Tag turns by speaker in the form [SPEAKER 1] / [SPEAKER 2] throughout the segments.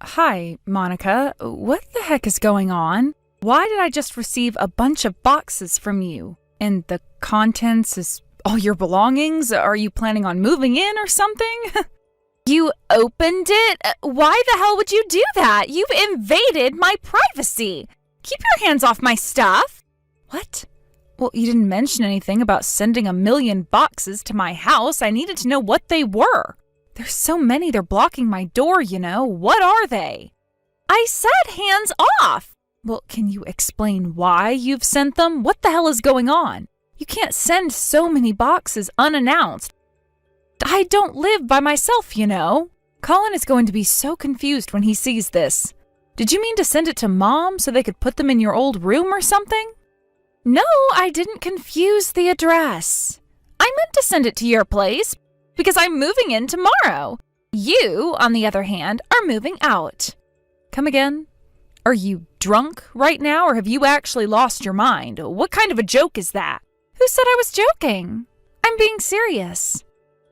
[SPEAKER 1] Hi, Monica. What the heck is going on? Why did I just receive a bunch of boxes from you? And the contents is all your belongings? Are you planning on moving in or something?
[SPEAKER 2] You opened it? Why the hell would you do that? You've invaded my privacy. Keep your hands off my stuff.
[SPEAKER 1] What? Well, you didn't mention anything about sending 1,000,000 boxes to my house. I needed to know what they were. There's so many, they're blocking my door, you know. What are they?
[SPEAKER 2] I said hands off.
[SPEAKER 1] Well, can you explain why you've sent them? What the hell is going on? You can't send so many boxes unannounced. I don't live by myself, you know. Colin is going to be so confused when he sees this. Did you mean to send it to Mom so they could put them in your old room or something?
[SPEAKER 2] No, I didn't confuse the address. I meant to send it to your place because I'm moving in tomorrow. You, on the other hand, are moving out.
[SPEAKER 1] Come again? Are you drunk right now, or have you actually lost your mind? What kind of a joke is that?
[SPEAKER 2] Who said I was joking? I'm being serious.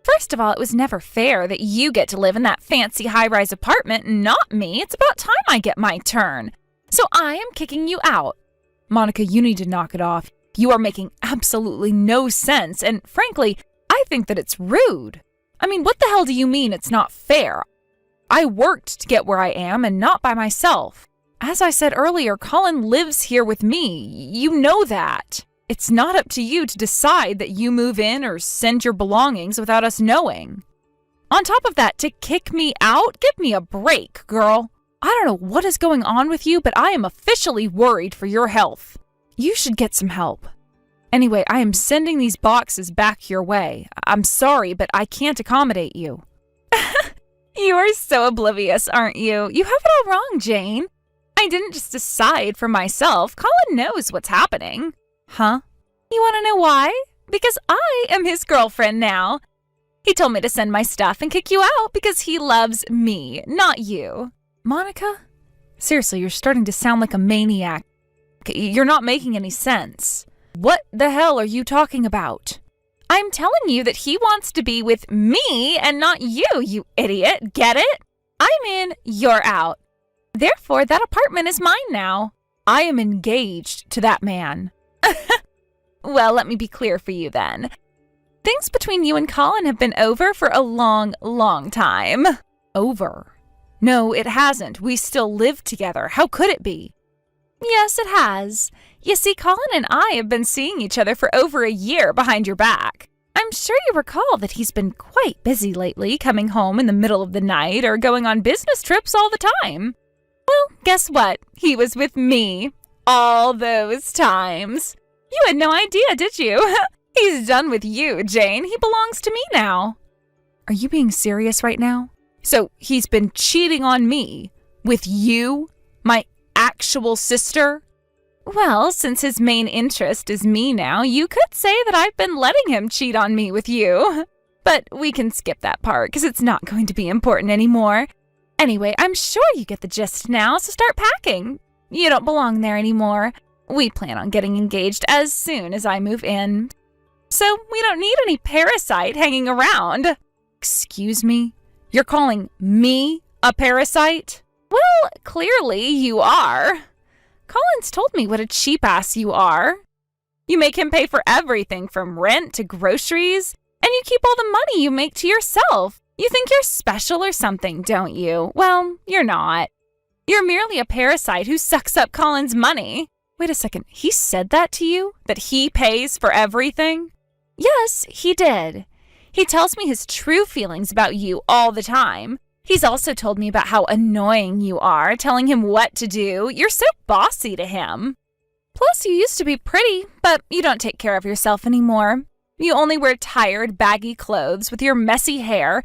[SPEAKER 2] First of all, it was never fair that you get to live in that fancy high-rise apartment and not me. It's about time I get my turn. So I am kicking you out.
[SPEAKER 1] Monica, you need to knock it off. You are making absolutely no sense, and frankly, I think that it's rude. I mean, what the hell do you mean it's not fair? I worked to get where I am and not by myself. As I said earlier, Colin lives here with me. You know that. It's not up to you to decide that you move in or send your belongings without us knowing. On top of that, to kick me out? Give me a break, girl. I don't know what is going on with you, but I am officially worried for your health. You should get some help. Anyway, I am sending these boxes back your way. I'm sorry, but I can't accommodate you.
[SPEAKER 2] You are so oblivious, aren't you? You have it all wrong, Jane. I didn't just decide for myself. Colin knows what's happening.
[SPEAKER 1] Huh?
[SPEAKER 2] You want to know why? Because I am his girlfriend now. He told me to send my stuff and kick you out because he loves me, not you.
[SPEAKER 1] Monica? Seriously, you're starting to sound like a maniac. You're not making any sense. What the hell are you talking about?
[SPEAKER 2] I'm telling you that he wants to be with me and not you, you idiot. Get it? I'm in, you're out. Therefore, that apartment is mine now.
[SPEAKER 1] I am engaged to that man.
[SPEAKER 2] Well, let me be clear for you then. Things between you and Colin have been over for a long, long time.
[SPEAKER 1] Over? No, it hasn't. We still live together. How could it be?
[SPEAKER 2] Yes, it has. You see, Colin and I have been seeing each other for over a year behind your back. I'm sure you recall that he's been quite busy lately, coming home in the middle of the night or going on business trips all the time. Well, guess what? He was with me all those times. You had no idea, did you? He's done with you, Jane. He belongs to me now.
[SPEAKER 1] Are you being serious right now? So he's been cheating on me with you, my actual sister?
[SPEAKER 2] Well, since his main interest is me now, you could say that I've been letting him cheat on me with you. But we can skip that part because it's not going to be important anymore. Anyway, I'm sure you get the gist now, so start packing. You don't belong there anymore. We plan on getting engaged as soon as I move in. So we don't need any parasite hanging around.
[SPEAKER 1] Excuse me? You're calling me a parasite?
[SPEAKER 2] Well, clearly you are. Colin's told me what a cheap ass you are. You make him pay for everything from rent to groceries, and you keep all the money you make to yourself. You think you're special or something, don't you? Well, you're not. You're merely a parasite who sucks up Colin's money.
[SPEAKER 1] Wait a second, he said that to you? That he pays for everything?
[SPEAKER 2] Yes, he did. He tells me his true feelings about you all the time. He's also told me about how annoying you are, telling him what to do. You're so bossy to him. Plus, you used to be pretty, but you don't take care of yourself anymore. You only wear tired, baggy clothes with your messy hair.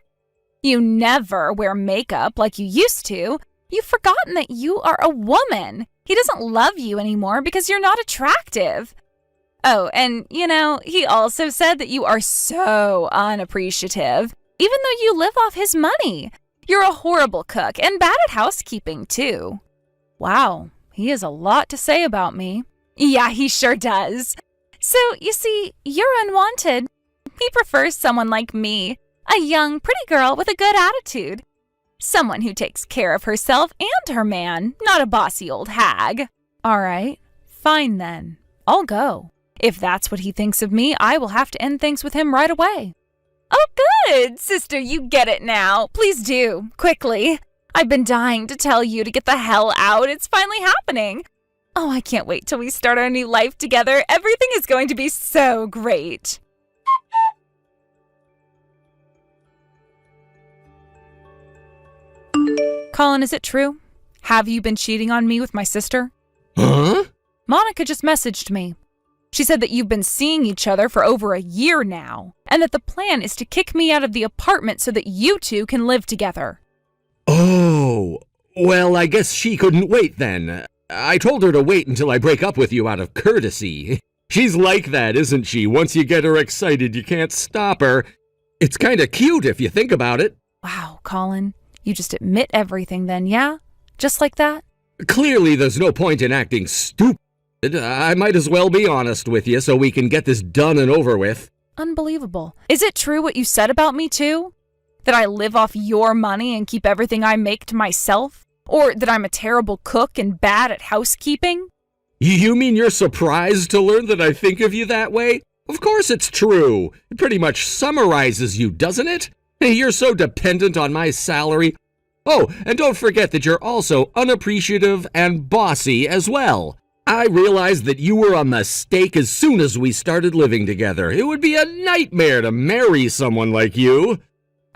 [SPEAKER 2] You never wear makeup like you used to. You've forgotten that you are a woman. He doesn't love you anymore because you're not attractive. Oh, and, he also said that you are so unappreciative, even though you live off his money. You're a horrible cook and bad at housekeeping, too.
[SPEAKER 1] Wow, he has a lot to say about me.
[SPEAKER 2] Yeah, he sure does. So, you see, you're unwanted. He prefers someone like me, a young, pretty girl with a good attitude. Someone who takes care of herself and her man, not a bossy old hag.
[SPEAKER 1] All right, fine then. I'll go. If that's what he thinks of me, I will have to end things with him right away.
[SPEAKER 2] Oh, good. Sister, you get it now. Please do. Quickly. I've been dying to tell you to get the hell out. It's finally happening. Oh, I can't wait till we start our new life together. Everything is going to be so great.
[SPEAKER 1] Colin, is it true? Have you been cheating on me with my sister?
[SPEAKER 3] Huh?
[SPEAKER 1] Monica just messaged me. She said that you've been seeing each other for over a year now, and that the plan is to kick me out of the apartment so that you two can live together.
[SPEAKER 3] Oh, well, I guess she couldn't wait then. I told her to wait until I break up with you out of courtesy. She's like that, isn't she? Once you get her excited, you can't stop her. It's kinda cute if you think about it.
[SPEAKER 1] Wow, Colin, you just admit everything then, yeah? Just like that?
[SPEAKER 3] Clearly, there's no point in acting stupid. I might as well be honest with you so we can get this done and over with.
[SPEAKER 1] Unbelievable. Is it true what you said about me too? That I live off your money and keep everything I make to myself? Or that I'm a terrible cook and bad at housekeeping?
[SPEAKER 3] You mean you're surprised to learn that I think of you that way? Of course it's true. It pretty much summarizes you, doesn't it? You're so dependent on my salary. Oh, and don't forget that you're also unappreciative and bossy as well. I realized that you were a mistake as soon as we started living together. It would be a nightmare to marry someone like you.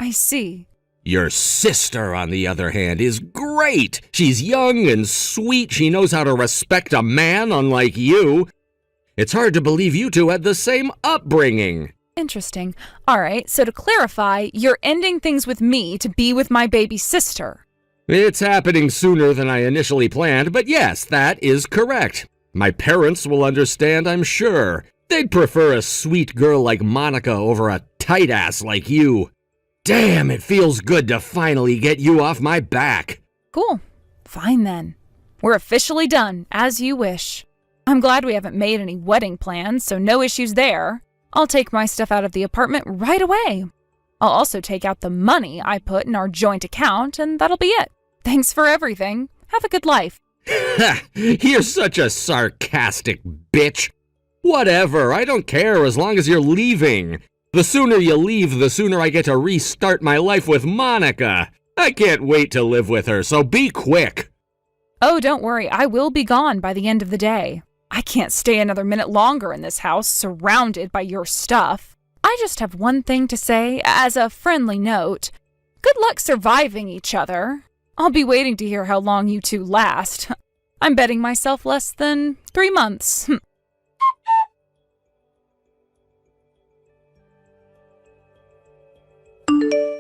[SPEAKER 1] I see.
[SPEAKER 3] Your sister, on the other hand, is great. She's young and sweet. She knows how to respect a man, unlike you. It's hard to believe you two had the same upbringing.
[SPEAKER 1] Interesting. All right, so to clarify, you're ending things with me to be with my baby sister.
[SPEAKER 3] It's happening sooner than I initially planned, but yes, that is correct. My parents will understand, I'm sure. They'd prefer a sweet girl like Monica over a tight ass like you. Damn, it feels good to finally get you off my back.
[SPEAKER 1] Cool. Fine then. We're officially done, as you wish. I'm glad we haven't made any wedding plans, so no issues there. I'll take my stuff out of the apartment right away. I'll also take out the money I put in our joint account, and that'll be it. Thanks for everything. Have a good life.
[SPEAKER 3] You're such a sarcastic bitch. Whatever, I don't care as long as you're leaving. The sooner you leave, the sooner I get to restart my life with Monica. I can't wait to live with her, so be quick.
[SPEAKER 1] Oh, don't worry. I will be gone by the end of the day. I can't stay another minute longer in this house, surrounded by your stuff. I just have one thing to say, as a friendly note. Good luck surviving each other. I'll be waiting to hear how long you two last. I'm betting myself less than 3 months.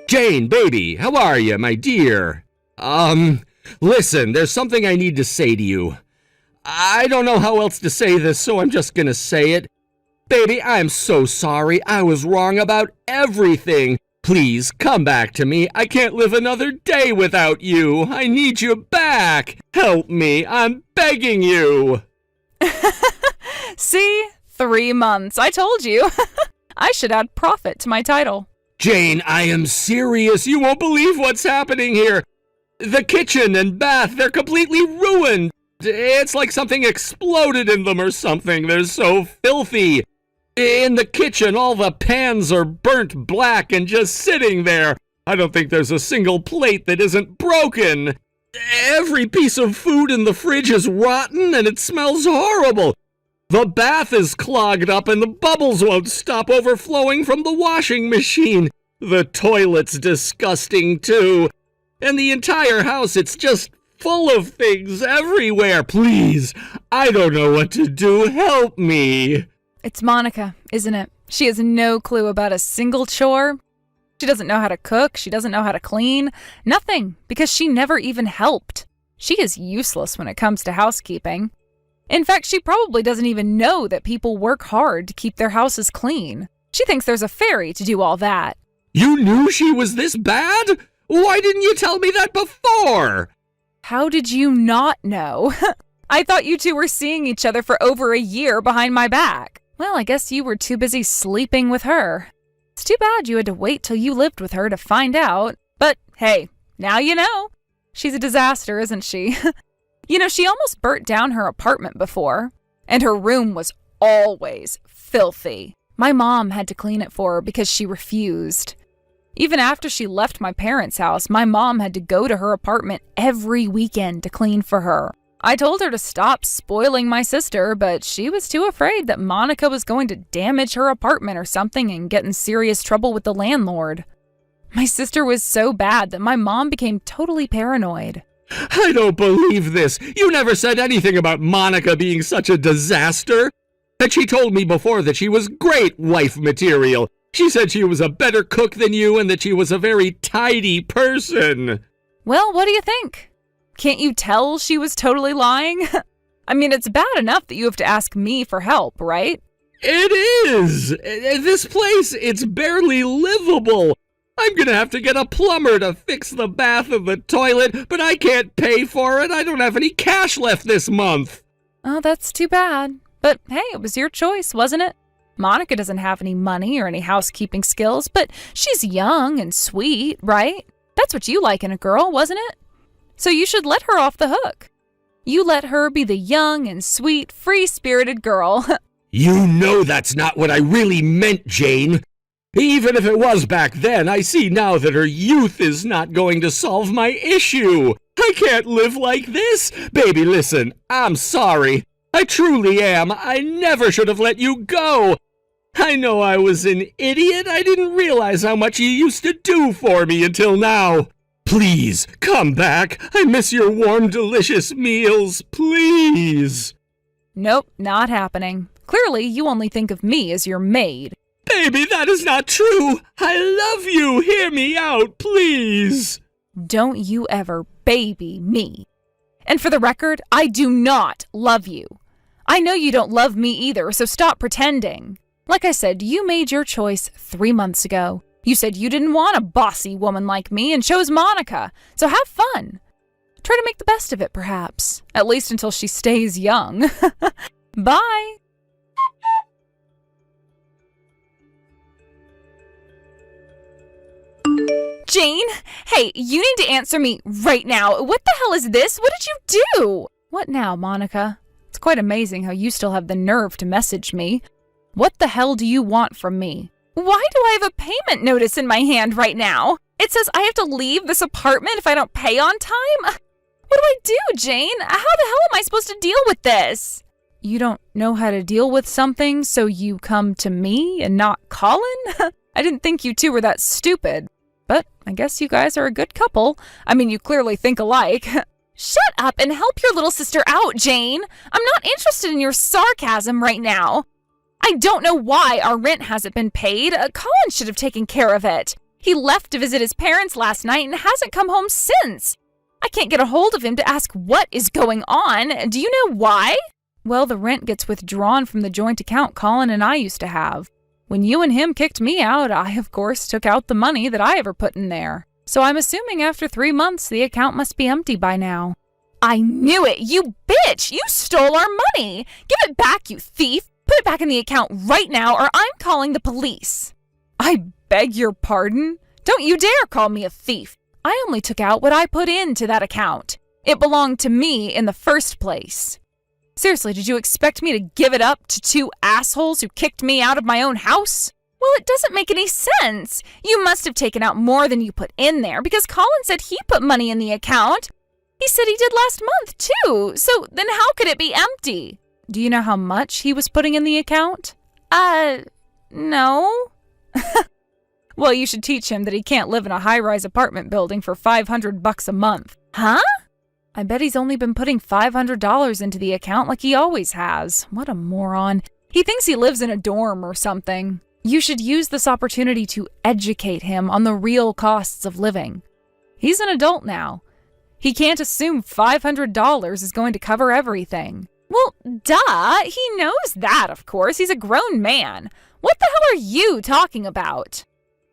[SPEAKER 3] Jane, baby, how are you, my dear? Listen, there's something I need to say to you. I don't know how else to say this, so I'm just gonna say it. Baby, I'm so sorry. I was wrong about everything. Please, come back to me. I can't live another day without you. I need you back. Help me. I'm begging you.
[SPEAKER 1] See? 3 months. I told you. I should add profit to my title.
[SPEAKER 3] Jane, I am serious. You won't believe what's happening here. The kitchen and bath, they're completely ruined. It's like something exploded in them or something. They're so filthy. In the kitchen, all the pans are burnt black and just sitting there. I don't think there's a single plate that isn't broken. Every piece of food in the fridge is rotten and it smells horrible. The bath is clogged up and the bubbles won't stop overflowing from the washing machine. The toilet's disgusting too. And the entire house, it's just full of things everywhere. Please, I don't know what to do. Help me.
[SPEAKER 1] It's Monica, isn't it? She has no clue about a single chore. She doesn't know how to cook. She doesn't know how to clean. Nothing, because she never even helped. She is useless when it comes to housekeeping. In fact, she probably doesn't even know that people work hard to keep their houses clean. She thinks there's a fairy to do all that.
[SPEAKER 3] You knew she was this bad? Why didn't you tell me that before?
[SPEAKER 1] How did you not know? I thought you two were seeing each other for over a year behind my back. Well, I guess you were too busy sleeping with her. It's too bad you had to wait till you lived with her to find out. But hey, Now you know. She's a disaster, isn't she? She almost burnt down her apartment before. And her room was always filthy. My mom had to clean it for her because she refused. Even after she left my parents' house, my mom had to go to her apartment every weekend to clean for her. I told her to stop spoiling my sister, but she was too afraid that Monica was going to damage her apartment or something and get in serious trouble with the landlord. My sister was so bad that my mom became totally paranoid.
[SPEAKER 3] I don't believe this. You never said anything about Monica being such a disaster. And she told me before that she was great wife material. She said she was a better cook than you and that she was a very tidy person.
[SPEAKER 1] Well, what do you think? Can't you tell she was totally lying? I mean, it's bad enough that you have to ask me for help, right?
[SPEAKER 3] It is. This place, it's barely livable. I'm gonna have to get a plumber to fix the bath and the toilet, but I can't pay for it. I don't have any cash left this month.
[SPEAKER 1] Oh, that's too bad. But hey, it was your choice, wasn't it? Monica doesn't have any money or any housekeeping skills, but she's young and sweet, right? That's what you like in a girl, wasn't it? So you should let her off the hook. You let her be the young and sweet, free-spirited girl.
[SPEAKER 3] You know that's not what I really meant, Jane. Even if it was back then, I see now that her youth is not going to solve my issue. I can't live like this. Baby, listen, I'm sorry. I truly am. I never should have let you go. I know I was an idiot. I didn't realize how much you used to do for me until now. Please, come back. I miss your warm, delicious meals. Please.
[SPEAKER 1] Nope, not happening. Clearly, you only think of me as your maid.
[SPEAKER 3] Baby, that is not true. I love you. Hear me out, please.
[SPEAKER 1] Don't you ever baby me. And for the record, I do not love you. I know you don't love me either, so stop pretending. Like I said, you made your choice 3 months ago. You said you didn't want a bossy woman like me and chose Monica, so have fun. Try to make the best of it, perhaps. At least until she stays young. Bye. Jane, hey, you need to answer me right now. What the hell is this? What did you do? What now, Monica? It's quite amazing how you still have the nerve to message me. What the hell do you want from me? Why do I have a payment notice in my hand right now? It says I have to leave this apartment if I don't pay on time? What do I do, Jane? How the hell am I supposed to deal with this? You don't know how to deal with something, so you come to me and not Colin? I didn't think you two were that stupid. But I guess you guys are a good couple. I mean, you clearly think alike. Shut up and help your little sister out, Jane. I'm not interested in your sarcasm right now. I don't know why our rent hasn't been paid. Colin should have taken care of it. He left to visit his parents last night and hasn't come home since. I can't get a hold of him to ask what is going on. Do you know why? Well, the rent gets withdrawn from the joint account Colin and I used to have. When you and him kicked me out, I, of course, took out the money that I ever put in there. So I'm assuming after 3 months, the account must be empty by now. I knew it! You bitch! You stole our money! Give it back, you thief! Put it back in the account right now, or I'm calling the police. I beg your pardon? Don't you dare call me a thief! I only took out what I put into that account. It belonged to me in the first place. Seriously, did you expect me to give it up to 2 assholes who kicked me out of my own house? Well, it doesn't make any sense. You must have taken out more than you put in there because Colin said he put money in the account. He said he did last month, too. So then how could it be empty? Do you know how much he was putting in the account? No. Well, you should teach him that he can't live in a high-rise apartment building for $500 a month. Huh? I bet he's only been putting $500 into the account like he always has. What a moron. He thinks he lives in a dorm or something. You should use this opportunity to educate him on the real costs of living. He's an adult now. He can't assume $500 is going to cover everything. Well, duh. He knows that, of course. He's a grown man. What the hell are you talking about?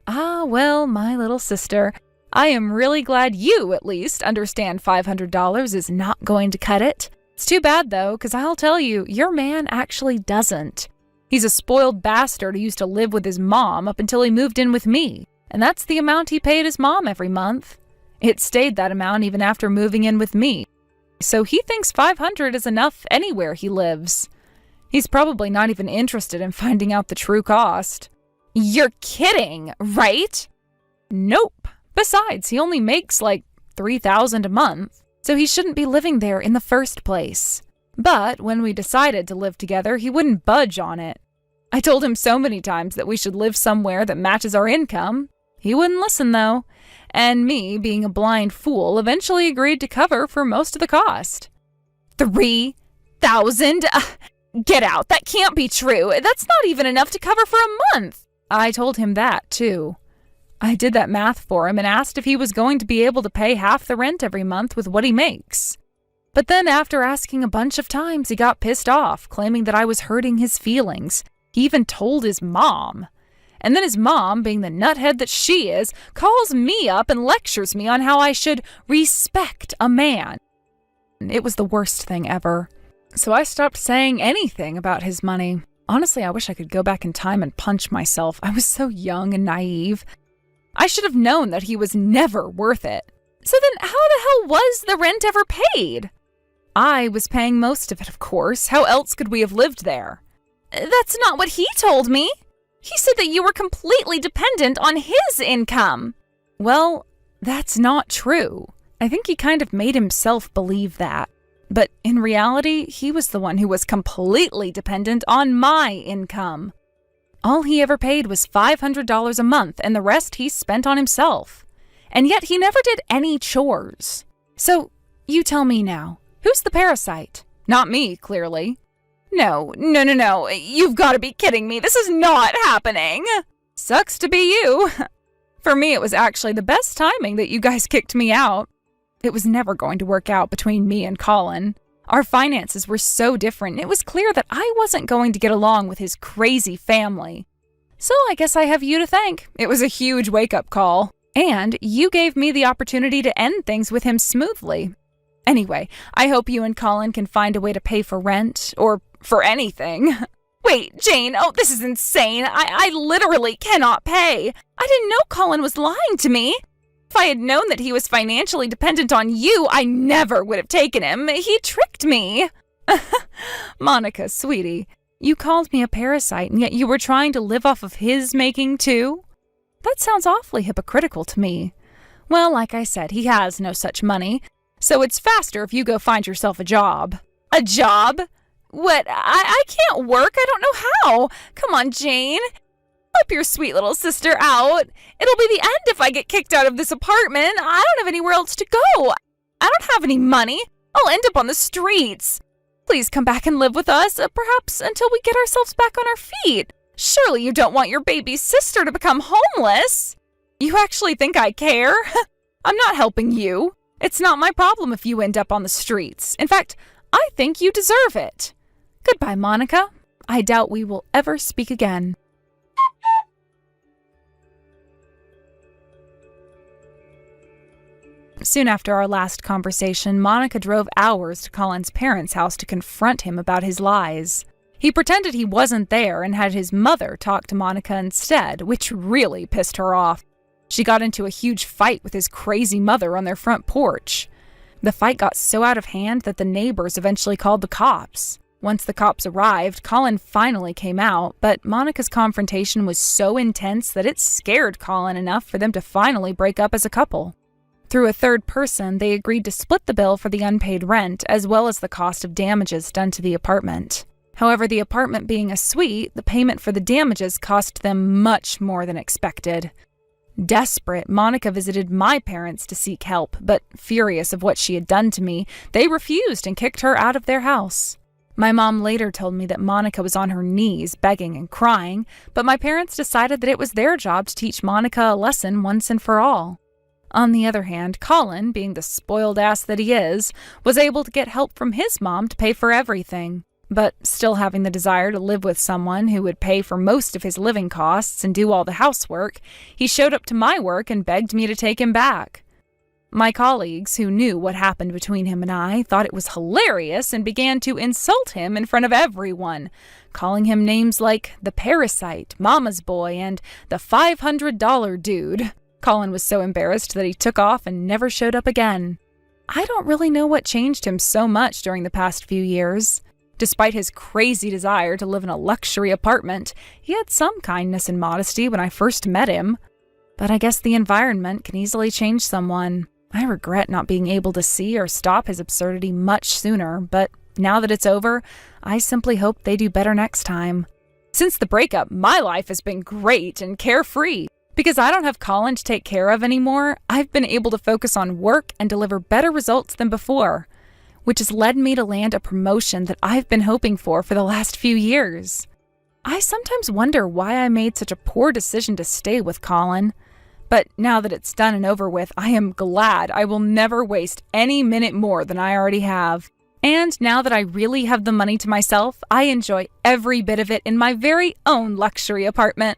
[SPEAKER 1] Ah, well, my little sister, I am really glad you, at least, understand $500 is not going to cut it. It's too bad, though, because I'll tell you, your man actually doesn't. He's a spoiled bastard who used to live with his mom up until he moved in with me, and that's the amount he paid his mom every month. It stayed that amount even after moving in with me. So he thinks $500 is enough anywhere he lives. He's probably not even interested in finding out the true cost.
[SPEAKER 2] You're kidding, right?
[SPEAKER 1] Nope. Besides, he only makes like $3,000 a month, so he shouldn't be living there in the first place. But when we decided to live together, he wouldn't budge on it. I told him so many times that we should live somewhere that matches our income. He wouldn't listen, though. And me, being a blind fool, eventually agreed to cover for most of the cost.
[SPEAKER 2] $3,000? Get out. That can't be true. That's not even enough to cover for a month.
[SPEAKER 1] I told him that, too. I did that math for him and asked if he was going to be able to pay half the rent every month with what he makes. But then after asking a bunch of times, he got pissed off, claiming that I was hurting his feelings. He even told his mom. And then his mom, being the nuthead that she is, calls me up and lectures me on how I should respect a man. It was the worst thing ever. So I stopped saying anything about his money. Honestly, I wish I could go back in time and punch myself. I was so young and naive. I should have known that he was never worth it.
[SPEAKER 2] So then how the hell was the rent ever paid?
[SPEAKER 1] I was paying most of it, of course. How else could we have lived there?
[SPEAKER 2] That's not what he told me. He said that you were completely dependent on his income.
[SPEAKER 1] Well, that's not true. I think he kind of made himself believe that. But in reality, he was the one who was completely dependent on my income. All he ever paid was $500 a month, and the rest he spent on himself. And yet he never did any chores. So, you tell me now, who's the parasite? Not me, clearly.
[SPEAKER 2] No. You've got to be kidding me. This is not happening.
[SPEAKER 1] Sucks to be you. For me, it was actually the best timing that you guys kicked me out. It was never going to work out between me and Colin. Our finances were so different, it was clear that I wasn't going to get along with his crazy family. So I guess I have you to thank. It was a huge wake-up call. And you gave me the opportunity to end things with him smoothly. Anyway, I hope you and Colin can find a way to pay for rent, or for anything.
[SPEAKER 2] Wait, Jane, this is insane. I literally cannot pay. I didn't know Colin was lying to me. If I had known that he was financially dependent on you, I never would have taken him. He tricked me.
[SPEAKER 1] Monica, sweetie, you called me a parasite, and yet you were trying to live off of his making too? That sounds awfully hypocritical to me. Well, like I said, he has no such money, so it's faster if you go find yourself a job.
[SPEAKER 2] A job? What? I can't work. I don't know how. Come on, Jane. Help your sweet little sister out. It'll be the end if I get kicked out of this apartment. I don't have anywhere else to go. I don't have any money. I'll end up on the streets. Please come back and live with us, perhaps until we get ourselves back on our feet. Surely you don't want your baby sister to become homeless.
[SPEAKER 1] You actually think I care? I'm not helping you. It's not my problem if you end up on the streets. In fact, I think you deserve it. Goodbye, Monica. I doubt we will ever speak again. Soon after our last conversation, Monica drove hours to Colin's parents' house to confront him about his lies. He pretended he wasn't there and had his mother talk to Monica instead, which really pissed her off. She got into a huge fight with his crazy mother on their front porch. The fight got so out of hand that the neighbors eventually called the cops. Once the cops arrived, Colin finally came out, but Monica's confrontation was so intense that it scared Colin enough for them to finally break up as a couple. Through a third person, they agreed to split the bill for the unpaid rent as well as the cost of damages done to the apartment. However, the apartment being a suite, the payment for the damages cost them much more than expected. Desperate, Monica visited my parents to seek help, but furious of what she had done to me, they refused and kicked her out of their house. My mom later told me that Monica was on her knees begging and crying, but my parents decided that it was their job to teach Monica a lesson once and for all. On the other hand, Colin, being the spoiled ass that he is, was able to get help from his mom to pay for everything. But still having the desire to live with someone who would pay for most of his living costs and do all the housework, he showed up to my work and begged me to take him back. My colleagues, who knew what happened between him and I, thought it was hilarious and began to insult him in front of everyone, calling him names like the parasite, mama's boy, and the $500 dude. Colin was so embarrassed that he took off and never showed up again. I don't really know what changed him so much during the past few years. Despite his crazy desire to live in a luxury apartment, he had some kindness and modesty when I first met him. But I guess the environment can easily change someone. I regret not being able to see or stop his absurdity much sooner, but now that it's over, I simply hope they do better next time. Since the breakup, my life has been great and carefree. Because I don't have Colin to take care of anymore, I've been able to focus on work and deliver better results than before, which has led me to land a promotion that I've been hoping for the last few years. I sometimes wonder why I made such a poor decision to stay with Colin. But now that it's done and over with, I am glad I will never waste any minute more than I already have. And now that I really have the money to myself, I enjoy every bit of it in my very own luxury apartment.